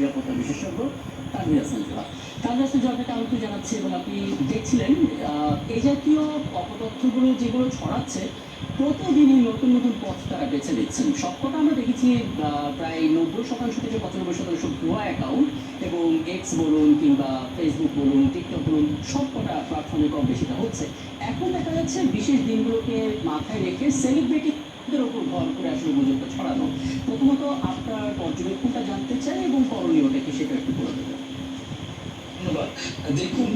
নিরাপত্তা বিশেষজ্ঞ তানভীর হাসান জোহা। তানভীর হাসান জোহাকে আমন্ত্রণ জানাচ্ছি এবং আপনি দেখছিলেন এই জাতীয় অপতথ্যগুলো যেগুলো ছড়াচ্ছে প্রতিদিনই নতুন নতুন পথ তারা বেছে নিচ্ছেন। সবকটা আমরা দেখেছি প্রায় 90% থেকে 95% ভুয়া অ্যাকাউন্ট এবং এক্স বলুন কিংবা ফেসবুক বলুন টিকটক বলুন সবকটা প্ল্যাটফর্মে কম বেশিটা হচ্ছে। এখন দেখা যাচ্ছে বিশেষ দিনগুলোকে মাথায় রেখে সেলিব্রিটিদের ওপর ভর করে আসলে গুজবটা ছড়ানো। প্রথমত আপনার পর্যবেক্ষণটা জানতে চাই এবং করণীয়টা কি সেটা একটু বলে দেবেন। ধন্যবাদ। দেখুন,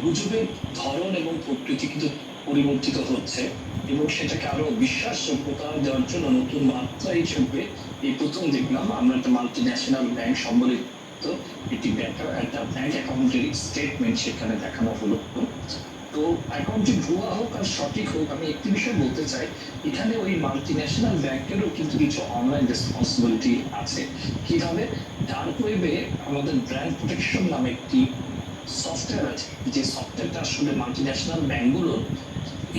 গুজবের ধরন এবং প্রকৃতি কিন্তু পরিবর্তিত হচ্ছে এবং সেটাকে আরো বিশ্বাসযোগ্যতা দেওয়ার জন্য নতুন মাত্রা হিসেবে এই প্রথম দেখলাম আমরা একটা মাল্টি ন্যাশনাল ব্যাংক সম্বলিত একটি একটা ব্যাংক অ্যাকাউন্টের স্টেটমেন্ট সেখানে দেখানো হলো। তো অ্যাকাউন্টটি ভুয়া হোক আর সঠিক হোক, আমি একটি বিষয় বলতে চাই, এখানে ওই মাল্টি ন্যাশনাল ব্যাংকেরও কিন্তু কিছু অনলাইন রেসপন্সিবিলিটি আছে। কিভাবে? ডার্ক ওয়েবে আমাদের ব্র্যান্ড প্রোটেকশন নামে একটি সফটওয়্যার আছে, যে সফটওয়্যারটা আসলে মাল্টি ন্যাশনাল ব্যাংকগুলো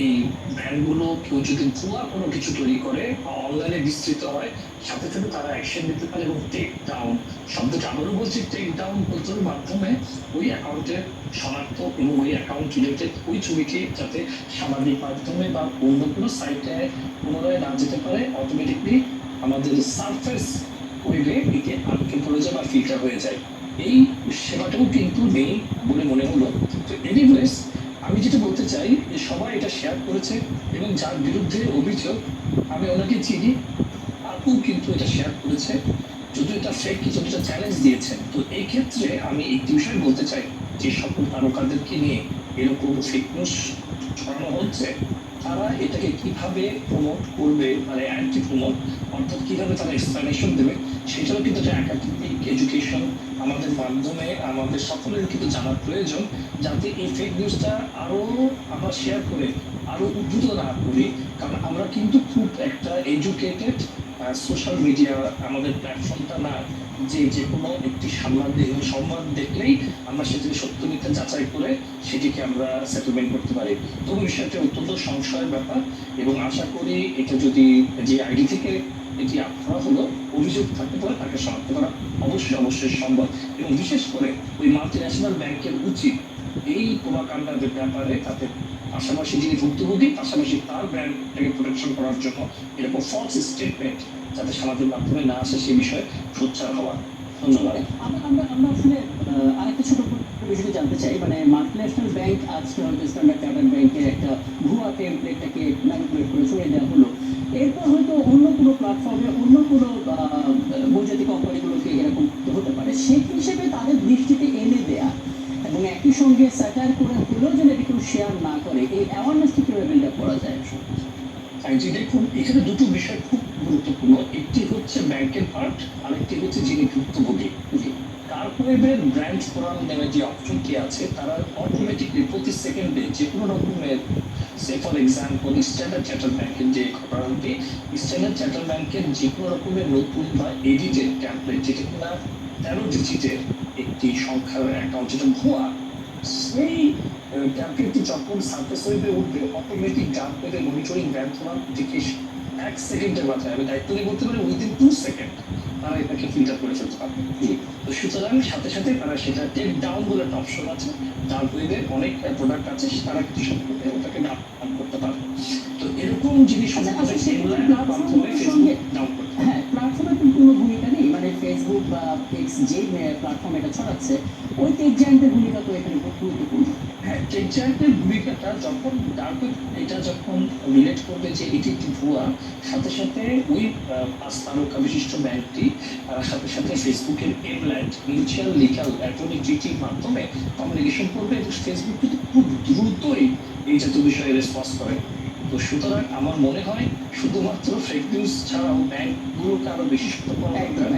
এই ব্র্যান্ডগুলো কেউ যদি ভুয়া কোনো কিছু তৈরি করে বা অনলাইনে বিস্তৃত হয়, সাথে সাথে তারা অ্যাকশন নিতে পারে এবং টেক ডাউন, শব্দটা আবারও বলছি, টেক ডাউন পদ্ধতির মাধ্যমে ওই অ্যাকাউন্টের শনাক্ত এবং ওই অ্যাকাউন্ট রিলেটেড ওই ছবিটি যাতে সামাজিক মাধ্যমে বা অন্য কোনো সাইটে পুনরায় না যেতে পারে, অটোমেটিকলি আমাদের সারফেস ওয়েবে এটি আটকে পড়ে যায় বা ফিল্টার হয়ে যায়। এই সেবাটাও কিন্তু নেই বলে মনে হলো। তো এনিওয়েজ, আমি যেটা বলতে চাই যে সবাই এটা শেয়ার করেছে এবং যার বিরুদ্ধে অভিযোগ আমি ওনাকে চিনি, আপু কিন্তু এটা শেয়ার করেছে, যদি এটা ফেক কিছু একটা চ্যালেঞ্জ দিয়েছেন। তো এই ক্ষেত্রে আমি একটি বিষয় বলতে চাই, যে সকল তারকাদেরকে নিয়ে এরকম ফেক নিউজ ছড়ানো হচ্ছে, তারা এটাকে কিভাবে প্রমোট করবে, মানে অ্যান্টি প্রমোট, অর্থাৎ কিভাবে তারা এক্সপ্লেনেশন দেবে, সেটাও কিন্তু একটা একাডেমিক এডুকেশন আমাদের মাধ্যমে আমাদের সকলের কিন্তু জানার প্রয়োজন, যাতে এই ফেক নিউজটা আরো আমরা শেয়ার করে আরো উদ্ধৃত না করি। কারণ আমরা কিন্তু খুব একটা এডুকেটেড সোশ্যাল মিডিয়া আমাদের প্ল্যাটফর্মটা না, যে যে কোনো একটি সংবাদ দেখলেই আমরা সেটিকে সত্য মিথ্যা যাচাই করে সেটিকে আমরা সেটেলমেন্ট করতে পারি। তো বিষয়টি অত্যন্ত সংশয়ের ব্যাপার এবং আশা করি এটা যদি যে আইডি থেকে এটি করা হলো অভিযোগ থাকতে পারে, তাকে শনাক্ত করা অবশ্যই সম্ভব। এবং বিশেষ করে ওই মাল্টি ন্যাশনাল ব্যাংকের উচিত এই প্রভাকাণ্ডার ব্যাপারে তাতে পাশাপাশি যিনি ভুক্তভোগী, পাশাপাশি তার ব্র্যান্ডটাকে প্রোটেকশন করার জন্য এরকম ফলস স্টেটমেন্ট যাতে সামাজিক মাধ্যমে না আসে সে বিষয়ে সোচ্চার হওয়া। ধন্যবাদ। আমরা আসলে আরেকটা ছোট বিষয় জানতে চাই, মানে মাল্টিন্যাশনাল ব্যাংক আজকে হয়তো স্ট্যান্ডার্ড চার্টার্ড ব্যাংকের একটা ভুয়া টেমপ্লেটটাকে ম্যানিপুলেট করে সরিয়ে দেওয়া হলো, এরপর হয়তো অন্য কোনো প্ল্যাটফর্মে অন্য কোনো বৈজাতিক কোম্পানিগুলোকে এরকম হতে পারে, সেই হিসেবে তাদের দৃষ্টিতে এনে দেয়া এবং একই সঙ্গে স্যাটার করে হলেও যেন এটি কেউ শেয়ার না করে, এই অ্যাওয়ারনেসটি কীভাবে বিল্ড আপ করা যায়? জি, দেখুন, এখানে দুটো বিষয় খুব গুরুত্বপূর্ণ। একটি হচ্ছে ব্যাংকের পার্ট, আরেকটি হচ্ছে যিনি ভুক্তভোগী। কার্পোরেটের ব্র্যান্ড ফোরাম নামে যে অপশনটি আছে, তারা অটোমেটিকলি প্রতি সেকেন্ডে যে কোনো রকমের, সে ফর এক্সাম্পল স্ট্যান্ডার্ড চার্টার্ড ব্যাংকের যে ঘটনাটি, স্ট্যান্ডার্ড চার্টার্ড ব্যাংকের যে কোনো রকমের নতুন বা এডিটেড ট্যাম্পলেট, যেটা কিনা 13 ডিজিটের একটি সংখ্যার অ্যাকাউন্ট, যেটা ভুয়া, সেই ট্যাম্পলেটটি যখন সার্ফেস ওয়েবে উঠবে, অটোমেটিক ডাম্প করে মনিটরিং ব্যাংক ফোরাম থেকে 1 সেকেন্ডের মাথায়, আমি দায়িত্ব নিয়ে বলতে পারি উইদিন 2 সেকেন্ড তারা এটাকে ফিল্টার করে ফেলতে পারবে। তো সুতরাং সাথে সাথে তারা সেটা টেক ডাউন বলে একটা অপশন আছে, ডার্ক ওয়েবে অনেক প্রোডাক্ট আছে, তারা কিছু সম্পর্কে ওটাকে ডাউন করতে পারবে। তো এরকম জিনিস হ্যাঁ, প্ল্যাটফর্মের কোনো ভূমিকা নেই, মানে ফেসবুক বা এক্স যে প্ল্যাটফর্ম এটা ছড়াচ্ছে, ওই টেক জায়ান্টের ভূমিকা তো এখানে খুব গুরুত্বপূর্ণ। হ্যাঁ, টেক জায়ান্টের ভূমিকাটা যখন ডার্ক এটা যখন রিলেট করবে যে এটি একটি ভুয়া, সাথে সাথে ওই 5 তারকা বিশিষ্ট ব্যাংকটি সাথে সাথে ফেসবুকের এমল্যান্ড মিউচুয়াল লিগাল অ্যাটর্নি ট্রিটির মাধ্যমে কমিউনিকেশন করবে এবং ফেসবুক কিন্তু খুব দ্রুতই এই জাতীয় বিষয়ে রেসপন্স করে। তো সুতরাং আমার মনে হয় শুধুমাত্র ফেক নিউজ ছাড়াও ব্যাংকগুলোকে আরো বেশি সতর্ক হওয়া দরকার।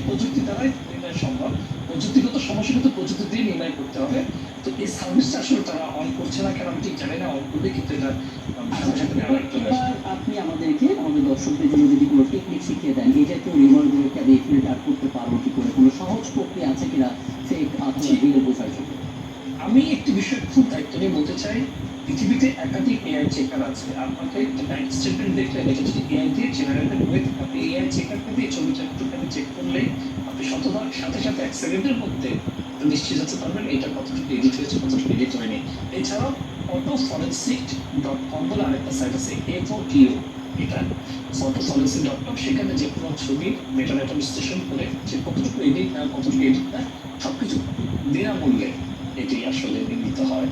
প্রযুক্তি দ্বারাই নির্ণয় সম্ভব, প্রযুক্তিগত সমস্যা কিন্তু প্রযুক্তি দিয়ে নির্ণয় করতে হবে। তো এই সার্ভিসটা আসলে তারা অন করছে না কেন আমি ঠিক জানি না, অন করবে কিন্তু এটা আপনি আমাদেরকে, আমাদের দর্শকদের জন্য যদি কোনো টেকনিক শিখিয়ে দেন, এই জাতীয় রিওয়ার্ডগুলোকে আমি ফিল্টার করতে পারবো কি করে, কোনো সহজ প্রক্রিয়া আছে কিনা ফেক অথবা রিয়েল বোঝার জন্য? আমি একটি বিষয় খুব দায়িত্ব নিয়ে বলতে চাই, পৃথিবীতে একাধিক এআই চেকার আছে। আপনাকে একটা ব্যাংক স্টেটমেন্ট দেখলে এটা যদি এআই দিয়ে জেনারেটেড হয়ে থাকে, আপনি এআই চেকারকে দিয়ে ছবিটা একটুখানি চেক করলে করলেই আপনি শতভাগ সাথে সাথে 1 সেকেন্ডের মধ্যে নিশ্চিত হতে পারবেন এটা কতটুকু এডিট হয়েছে, কতটুকু এডিট হয়নি। এছাড়াও photoforensic.com বলে আরেকটা সাইট আছে, FOTO, এটা photoforensic.com, সেখানে যে কোনো ছবি মেটাডাটা বিশ্লেষণ করে যে কতটুকু এডিট না কতটুকু এডিট না সবকিছু বিনামূল্যে এটি আসলে নির্মিত হয়।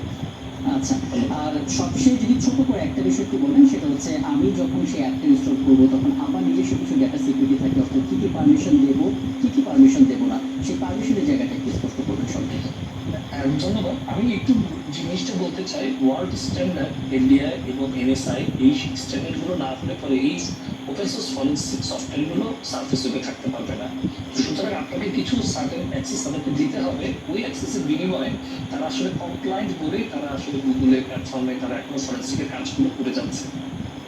আচ্ছা, আর সবচেয়ে যদি ছোট করে একটা বিষয় একটু বলবেন, সেটা হচ্ছে আমি যখন সেই অ্যাপটা ইনস্টল করবো তখন আমার নিজস্ব কিছু ডেটা সিকিউরিটি থাকে, অর্থাৎ কী কী পারমিশন দেবো, কী কী পারমিশন দেবো না, সেই পারমিশনের জায়গাটা একটু স্পষ্ট করবেন সঙ্গে। ধন্যবাদ। আমি একটু জিনিসটা বলতে চাই, ওয়ার্ল্ড স্ট্যান্ডার্ড ইন্ডিয়া এবং এনএসআই এই স্ট্যান্ডার্ড গুলো না হলে পরে এই ওপেন সোর্স ফরেন্সিক সফটওয়্যার গুলো সার্ফেস ওয়েবে থাকতে পারবে না। সুতরাং আপনাকে কিছু সার্টেন অ্যাক্সেস তাদেরকে দিতে হবে। ওই অ্যাক্সেসের বিনিময়ে তারা আসলে কমপ্লায়েন্ট বলেই তারা আসলে গুগলের প্ল্যাটফর্মে তারা এখনো ফরেন্সিকের কাজগুলো করে যাচ্ছে।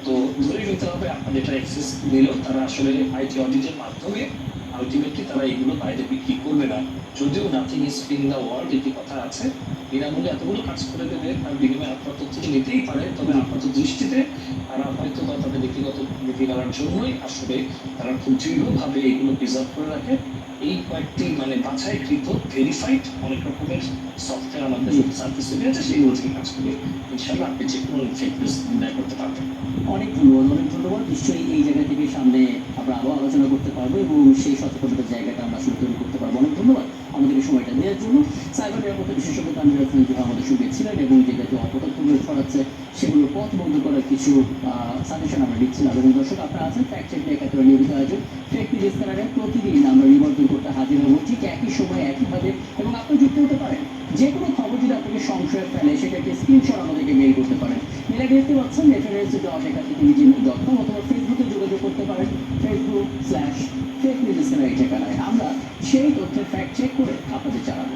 তো ধরে নিতে হবে আপনার যেটা অ্যাক্সেস নিল তারা আসলে আইটি অডিটের মাধ্যমে আলটিমেটলি তারা এগুলো বাইরে বিক্রি করবে না। যদিও nothing is free in the world একটি কথা আছে, বিনামূল্যে এতগুলো কাজ করে দেবে, তার বিনিময়ে আপনার তথ্য নিতেই পারে, তবে আপাত দৃষ্টিতে তারা হয়তো বা তাদের ব্যক্তিগত নীতি করার জন্যই আসলে তারা খুব দৃঢ়ভাবে এগুলো প্রিজার্ভ করে রাখে। এই কয়েকটি মানে বাছাইকৃত ভেরিফাইড অনেক রকমের সফটওয়্যার আমাদের সার্ভিস আছে, সেইগুলো থেকে কাজ করে ইনশাল্লাহ আপনি যে কোনো ফেক নিউজ নির্ণয় করতে পারবেন। অনেক ধন্যবাদ, অনেক ধন্যবাদ। নিশ্চয়ই এই জায়গা থেকে সামনে আমরা আরও আলোচনা করতে পারবো এবং সেই সচেতনতার জায়গাটা আমরা আসলে তৈরি করতে পারবো। অনেক ধন্যবাদ আমাদের এই সময়টা দেওয়ার জন্য। সাইবার নিরাপত্তা বিশেষজ্ঞ তানভীর হাসান জুহা আমাদের সঙ্গে ছিলেন এবং যে জাতীয় অপতথ্যগুলো ছড়াচ্ছে সেগুলো পথ বন্ধ করার কিছু সাজেশন আমরা দিচ্ছিলাম। এবং দর্শক, আপনারা আছেন ফ্যাক্ট চেক নিয়ে একাত্তরের নিয়মিত আয়োজন ফেক নিউজ স্ক্যানারে। প্রতিদিন আমরা নিবন্ধন করতে হাজির হবো ঠিক একই সময়ে একইভাবে, এবং আপনি যুক্ত হতে পারেন। যে কোনো খবর যদি আপনাকে সংশয় ফেলে সেটাকে স্ক্রিনশট আমাদেরকে মেইল করতে পারেন। মেলে দেখতে পাচ্ছেন reference.ekattr.com অথবা ফেসবুকে যোগাযোগ করতে পারেন facebook/fake news স্ক্যানার এই ঠিকানায়। আমরা সেই তথ্যের ফ্যাক্ট চেক করে আপনাদের জানাবো।